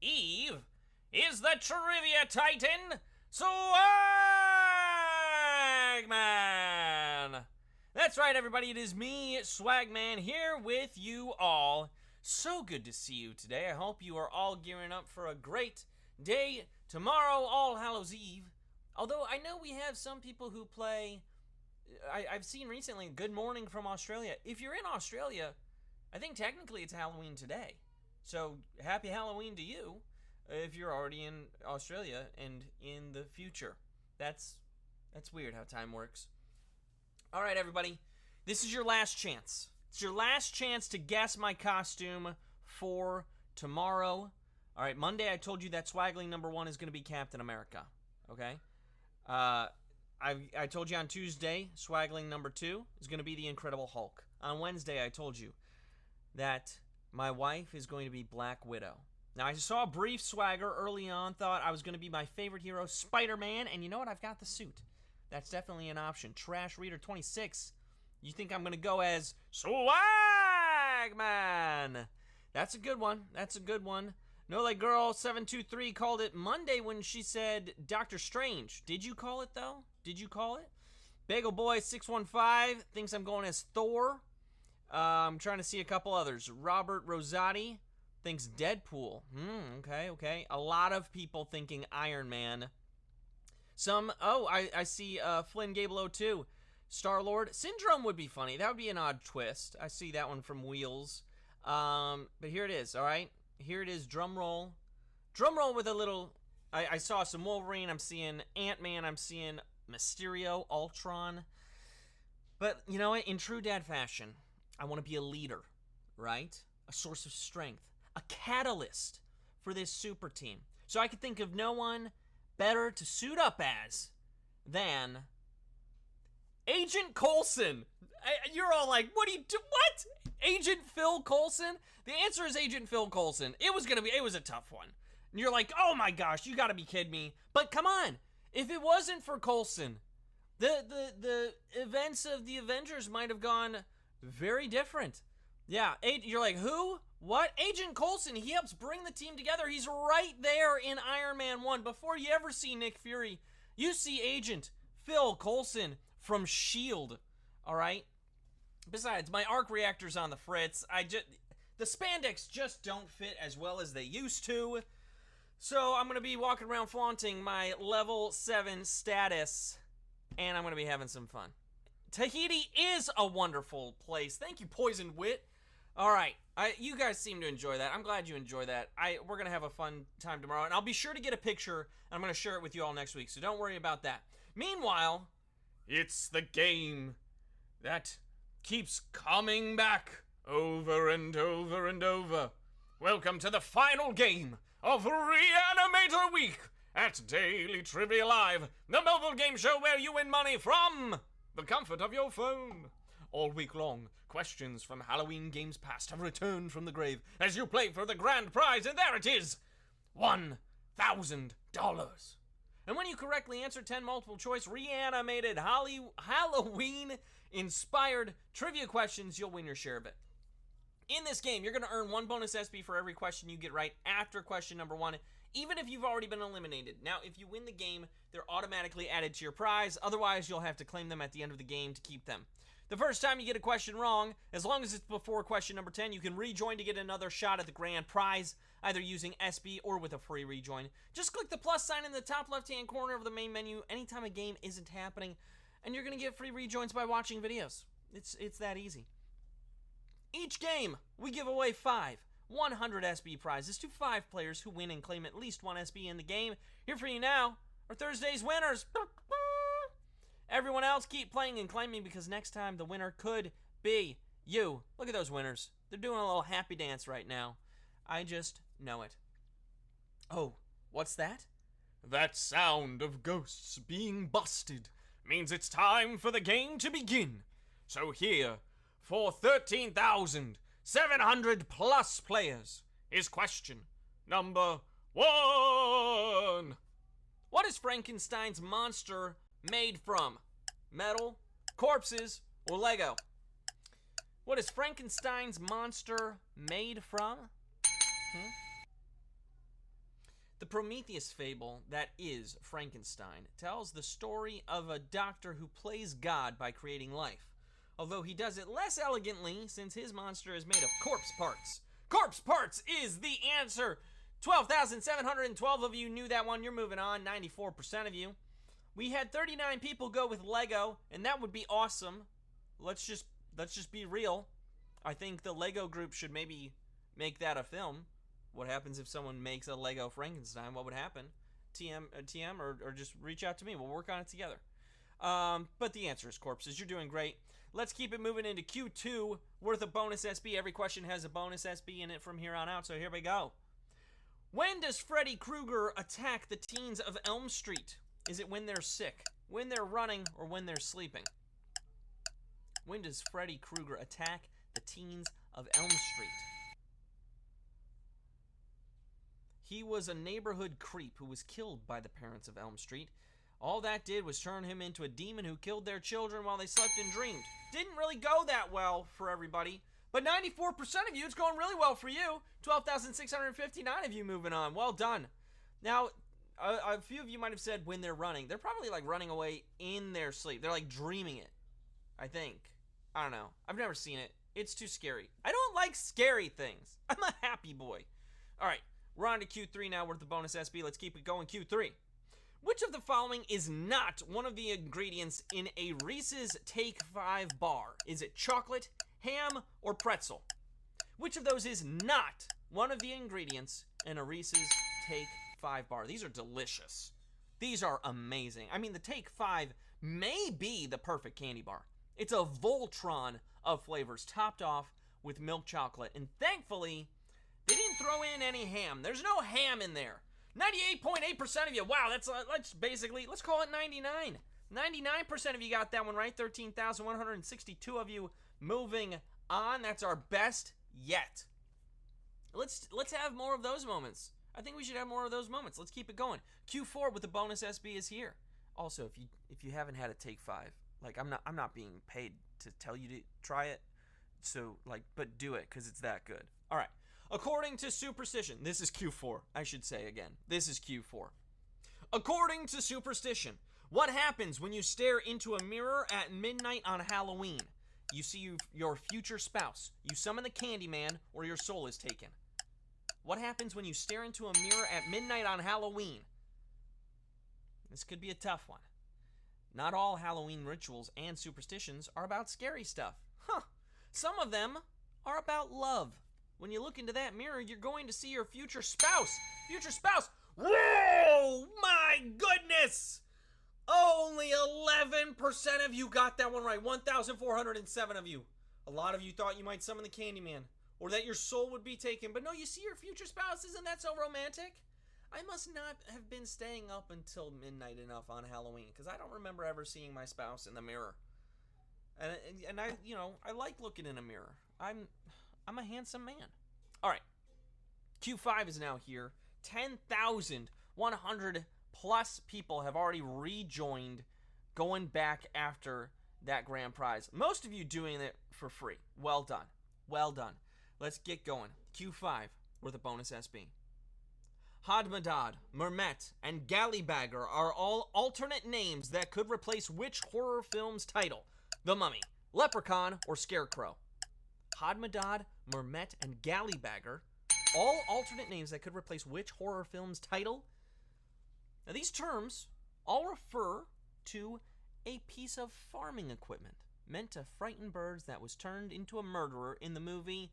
Eve is the Trivia Titan, Swagman! That's right, everybody, it is me, Swagman, here with you all. So good to see you today. I hope you are all gearing up for a great day tomorrow, All Hallows Eve. Although I know we have some people who play, I've seen recently, Good Morning from Australia. If you're in Australia, I think technically it's Halloween today. So happy Halloween to you if you're already in Australia and in the future. That's weird how time works. All right, everybody, this is your last chance. It's your last chance to guess my costume for tomorrow. All right, Monday I told you that Swaggling number 1 is going to be Captain America. Okay. I told you on Tuesday Swaggling number 2 is going to be the Incredible Hulk. On Wednesday I told you that my wife is going to be Black Widow. Now, I saw BRIEFSWAGGER early on, thought I was going to be my favorite hero, Spider-Man, and you know what? I've got the suit. That's definitely an option. Trash Reader 26, you think I'm going to go as Swagman? That's a good one. That's a good one. No Like Girl 723 called it Monday when she said Doctor Strange. Did you call it, though? Did you call it? Bagel Boy 615 thinks I'm going as Thor. I'm trying to see a couple others. Robert Rosati thinks Deadpool. Okay. A lot of people thinking Iron Man. Some, I see Flynn Gable 02. Star-Lord. Syndrome would be funny. That would be an odd twist. I see that one from Wheels. But here it is, all right? Here it is, drum roll. Drum roll with a little, I saw some Wolverine. I'm seeing Ant-Man. I'm seeing Mysterio, Ultron. But, you know what? In true dad fashion, I want to be a leader, right? A source of strength. A catalyst for this super team. So I could think of no one better to suit up as than Agent Coulson. You're all like, what do you do? What? Agent Phil Coulson? The answer is Agent Phil Coulson. It was a tough one. And you're like, oh my gosh, you gotta be kidding me. But come on, if it wasn't for Coulson, the events of the Avengers might have gone very different. Yeah, you're like, who? What? Agent Coulson, he helps bring the team together. He's right there in Iron Man 1. Before you ever see Nick Fury, you see Agent Phil Coulson from S.H.I.E.L.D., all right? Besides, my arc reactor's on the fritz. The spandex just don't fit as well as they used to. So I'm going to be walking around flaunting my level 7 status, and I'm going to be having some fun. Tahiti is a wonderful place. Thank you, Poison Wit. All right, you guys seem to enjoy that. I'm glad you enjoy that. We're going to have a fun time tomorrow, and I'll be sure to get a picture, and I'm going to share it with you all next week, so don't worry about that. Meanwhile, it's the game that keeps coming back over and over and over. Welcome to the final game of Reanimator Week at Daily Trivia Live, the mobile game show where you win money from the comfort of your phone. All week long, questions from Halloween games past have returned from the grave as you play for the grand prize, and there it is, $1,000. And when you correctly answer 10 multiple choice reanimated Halloween-inspired trivia questions, you'll win your share of it. In this game, you're going to earn 1 bonus SP for every question you get right after question number 1, even if you've already been eliminated. Now, if you win the game, they're automatically added to your prize. Otherwise, you'll have to claim them at the end of the game to keep them. The first time you get a question wrong, as long as it's before question number 10, you can rejoin to get another shot at the grand prize, either using SB or with a free rejoin. Just click the plus sign in the top left-hand corner of the main menu anytime a game isn't happening, and you're going to get free rejoins by watching videos. It's that easy. Each game, we give away 5 100 SB prizes to 5 players who win and claim at least 1 SB in the game. Here for you now are Thursday's winners. Everyone else, keep playing and claiming because next time the winner could be you. Look at those winners. They're doing a little happy dance right now. I just know it. Oh, what's that? That sound of ghosts being busted means it's time for the game to begin. So here, for 13,700 plus players, is question number 1. What is Frankenstein's monster made from? Metal, corpses, or Lego? What is Frankenstein's monster made from? Prometheus fable that is Frankenstein tells the story of a doctor who plays God by creating life, although he does it less elegantly since his monster is made of corpse parts. Corpse parts is the answer. 12,712 of you knew that one. You're moving on. 94% of you. We had 39 people go with Lego, and that would be awesome. Let's just be real. I think the Lego group should maybe make that a film. What happens if someone makes a Lego Frankenstein? What would happen? TM or just reach out to me. We'll work on it together. But the answer is corpses. You're doing great. Let's keep it moving into Q2, worth a bonus SB. Every question has a bonus SB in it from here on out, so here we go. When does Freddy Krueger attack the teens of Elm Street? Is it when they're sick, when they're running, or when they're sleeping? When does Freddy Krueger attack the teens of Elm Street? He was a neighborhood creep who was killed by the parents of Elm Street. All that did was turn him into a demon who killed their children while they slept and dreamed. Didn't really go that well for everybody, but 94% of you, it's going really well for you. 12,659 of you moving on. Well done. Now, a few of you might have said when they're running. They're probably like running away in their sleep. They're like dreaming it, I think. I don't know. I've never seen it. It's too scary. I don't like scary things. I'm a happy boy. All right, we're on to Q3 now with the bonus SB. Let's keep it going. Q3. Which of the following is not one of the ingredients in a Reese's Take 5 bar? Is it chocolate, ham, or pretzel? Which of those is not one of the ingredients in a Reese's Take 5 bar? These are delicious. These are amazing. I mean, the Take 5 may be the perfect candy bar. It's a Voltron of flavors topped off with milk chocolate. And thankfully, they didn't throw in any ham. There's no ham in there. 98.8% of you. Wow, let's call it 99. 99% of you got that one right. 13,162 of you moving on. That's our best yet. Let's have more of those moments. I think we should have more of those moments. Let's keep it going. Q4 with the bonus SB is here. Also, if you haven't had a Take 5, like I'm not being paid to tell you to try it. So but do it because it's that good. All right. According to superstition, this is Q4, I should say again. This is Q4. According to superstition, what happens when you stare into a mirror at midnight on Halloween? You see your future spouse, you summon the Candyman, or your soul is taken. What happens when you stare into a mirror at midnight on Halloween? This could be a tough one. Not all Halloween rituals and superstitions are about scary stuff. Some of them are about love. When you look into that mirror, you're going to see your future spouse. Future spouse. Whoa! My goodness! Only 11% of you got that one right. 1,407 of you. A lot of you thought you might summon the Candyman, or that your soul would be taken. But no, you see your future spouse. Isn't that so romantic? I must not have been staying up until midnight enough on Halloween, because I don't remember ever seeing my spouse in the mirror. And I like looking in a mirror. I'm a handsome man. All right. Q5 is now here. 10,100 plus people have already rejoined, going back after that grand prize. Most of you doing it for free. Well done. Well done. Let's get going. Q5 with a bonus SB. Hadmadad, Mermet, and Gallybagger are all alternate names that could replace which horror film's title? The Mummy, Leprechaun, or Scarecrow? Hadmadad, Mermet, and Gallybagger, all alternate names that could replace which horror film's title? Now, these terms all refer to a piece of farming equipment meant to frighten birds that was turned into a murderer in the movie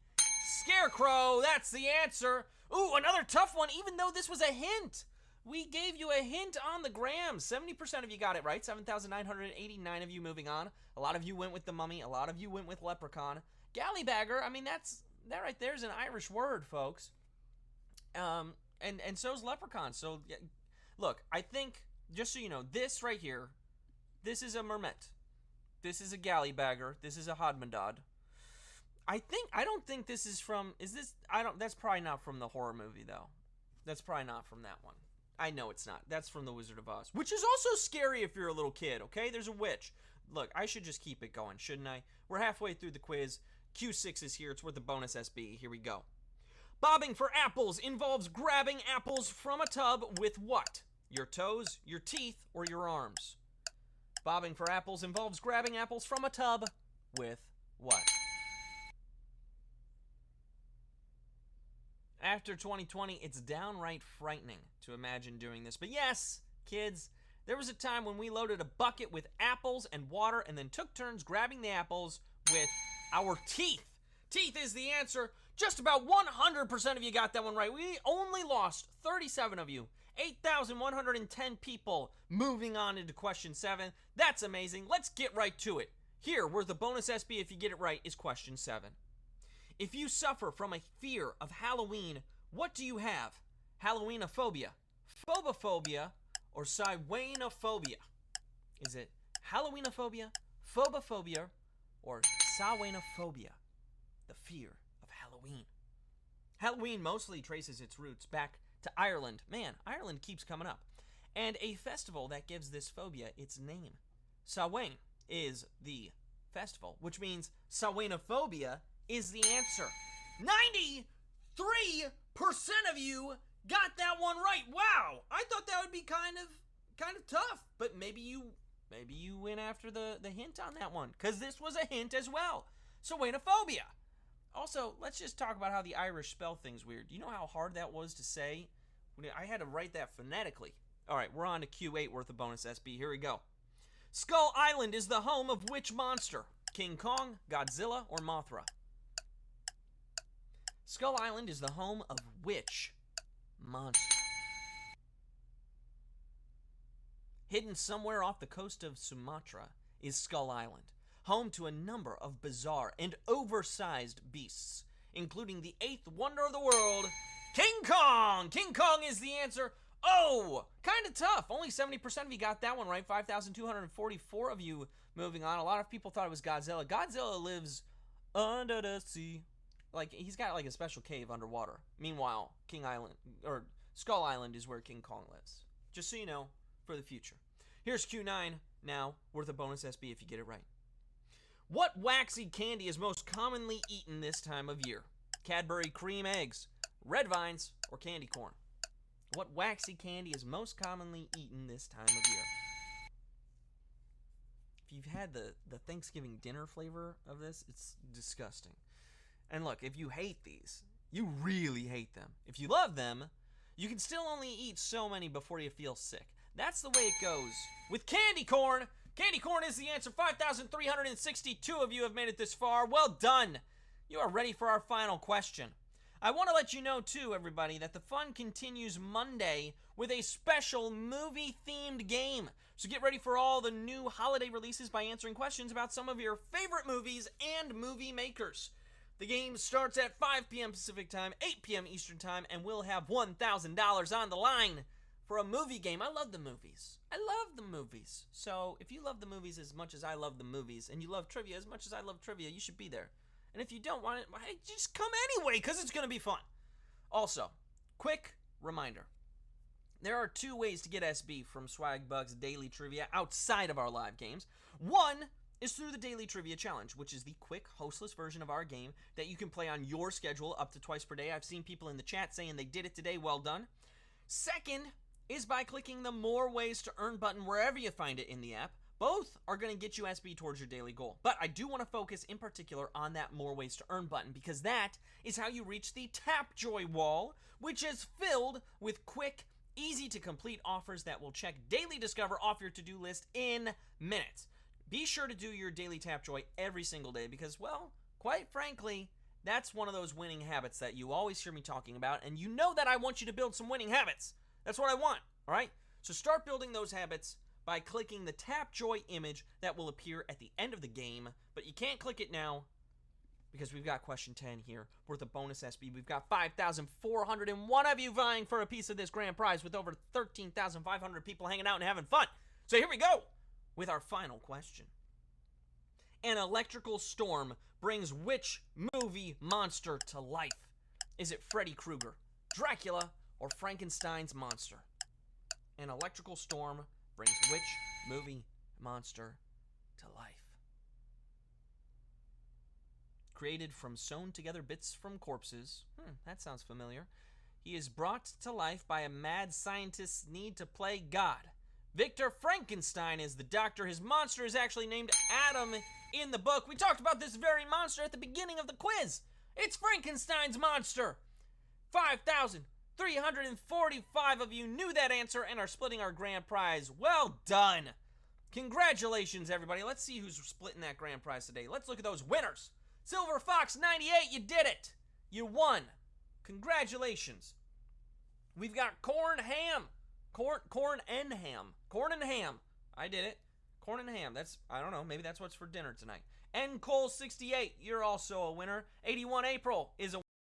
Scarecrow. That's the answer. Ooh, another tough one, even though this was a hint. We gave you a hint on the gram. 70% of you got it right. 7,989 of you moving on. A lot of you went with the Mummy. A lot of you went with Leprechaun. Gallybagger, I mean, that right there is an Irish word, folks. And so's Leprechaun. So, look, I think, just so you know, this right here, this is a Mermet. This is a Gallybagger. This is a Hadmadad. I don't think this is from, that's probably not from the horror movie, though. That's probably not from that one. I know it's not. That's from The Wizard of Oz, which is also scary if you're a little kid, okay? There's a witch. Look, I should just keep it going, shouldn't I? We're halfway through the quiz. Q6 is here. It's worth a bonus SB. Here we go. Bobbing for apples involves grabbing apples from a tub with what? Your toes, your teeth, or your arms? Bobbing for apples involves grabbing apples from a tub with what? After 2020, it's downright frightening to imagine doing this. But yes, kids, there was a time when we loaded a bucket with apples and water and then took turns grabbing the apples with our teeth. Teeth is the answer. Just about 100% of you got that one right. We only lost 37 of you. 8,110 people. Moving on into question 7. That's amazing. Let's get right to it. Here, where the bonus SB if you get it right is question 7. If you suffer from a fear of Halloween, what do you have? Halloweenophobia, phobophobia, or Samhainophobia? Is it Halloweenophobia, phobophobia, or Samhainophobia? The fear of Halloween. Halloween mostly traces its roots back to Ireland. Man, Ireland keeps coming up. And a festival that gives this phobia its name. Samhain is the festival, which means Samhainophobia is the answer. 93% of you got that one right. Wow, I thought that would be kind of tough, but maybe you went after the hint on that one, because this was a hint as well. Samhainophobia. Also, let's just talk about how the Irish spell things weird. Do you know how hard that was to say? I had to write that phonetically. All right, we're on to Q8 worth of bonus SB. Here we go. Skull Island is the home of which monster? King Kong, Godzilla, or Mothra? Skull Island is the home of which monster? Hidden somewhere off the coast of Sumatra is Skull Island, home to a number of bizarre and oversized beasts, including the 8th wonder of the world, King Kong! King Kong is the answer. Oh, kind of tough. Only 70% of you got that one right. 5,244 of you moving on. A lot of people thought it was Godzilla. Godzilla lives under the sea. Like, he's got like a special cave underwater. Meanwhile, Skull Island is where King Kong lives. Just so you know, for the future. Here's Q9 now, worth a bonus SB if you get it right. What waxy candy is most commonly eaten this time of year? Cadbury cream eggs, red vines, or candy corn? What waxy candy is most commonly eaten this time of year? If you've had the Thanksgiving dinner flavor of this, it's disgusting. And look, if you hate these, you really hate them. If you love them, you can still only eat so many before you feel sick. That's the way it goes with candy corn. Candy corn is the answer. 5,362 of you have made it this far. Well done. You are ready for our final question. I want to let you know, too, everybody, that the fun continues Monday with a special movie-themed game. So get ready for all the new holiday releases by answering questions about some of your favorite movies and movie makers. The game starts at 5 p.m. Pacific Time, 8 p.m. Eastern Time, and we'll have $1,000 on the line for a movie game. I love the movies. I love the movies. So if you love the movies as much as I love the movies, and you love trivia as much as I love trivia, you should be there. And if you don't want it, just come anyway, because it's going to be fun. Also, quick reminder. There are 2 ways to get SB from Swagbucks Daily Trivia outside of our live games. One is through the Daily Trivia Challenge, which is the quick, hostless version of our game that you can play on your schedule up to twice per day. I've seen people in the chat saying they did it today. Well done. Second is by clicking the More Ways to Earn button wherever you find it in the app. Both are going to get you SB towards your daily goal. But I do want to focus in particular on that More Ways to Earn button, because that is how you reach the Tapjoy wall, which is filled with quick, easy to complete offers that will check Daily Discover off your to-do list in minutes. Be sure to do your daily Tapjoy every single day because, well, quite frankly, that's one of those winning habits that you always hear me talking about, and you know that I want you to build some winning habits. That's what I want, all right? So start building those habits by clicking the Tapjoy image that will appear at the end of the game, but you can't click it now because we've got question 10 here worth a bonus SB. We've got 5,401 of you vying for a piece of this grand prize with over 13,500 people hanging out and having fun. So here we go with our final question. An electrical storm brings which movie monster to life? Is it Freddy Krueger, Dracula, or Frankenstein's monster? An electrical storm brings which movie monster to life? created from sewn together bits from corpses. That sounds familiar. He is brought to life by a mad scientist's need to play God. Victor Frankenstein is the doctor. His monster is actually named Adam in the book. We talked about this very monster at the beginning of the quiz. It's Frankenstein's monster. 5,345 of you knew that answer and are splitting our grand prize. Well done. Congratulations, everybody. Let's see who's splitting that grand prize today. Let's look at those winners. Silver Fox 98, you did it. You won. Congratulations. We've got Corn Ham. Corn and ham. Corn and ham. I did it. Corn and ham. I don't know, maybe that's what's for dinner tonight. N Cole 68, you're also a winner. 81 April is a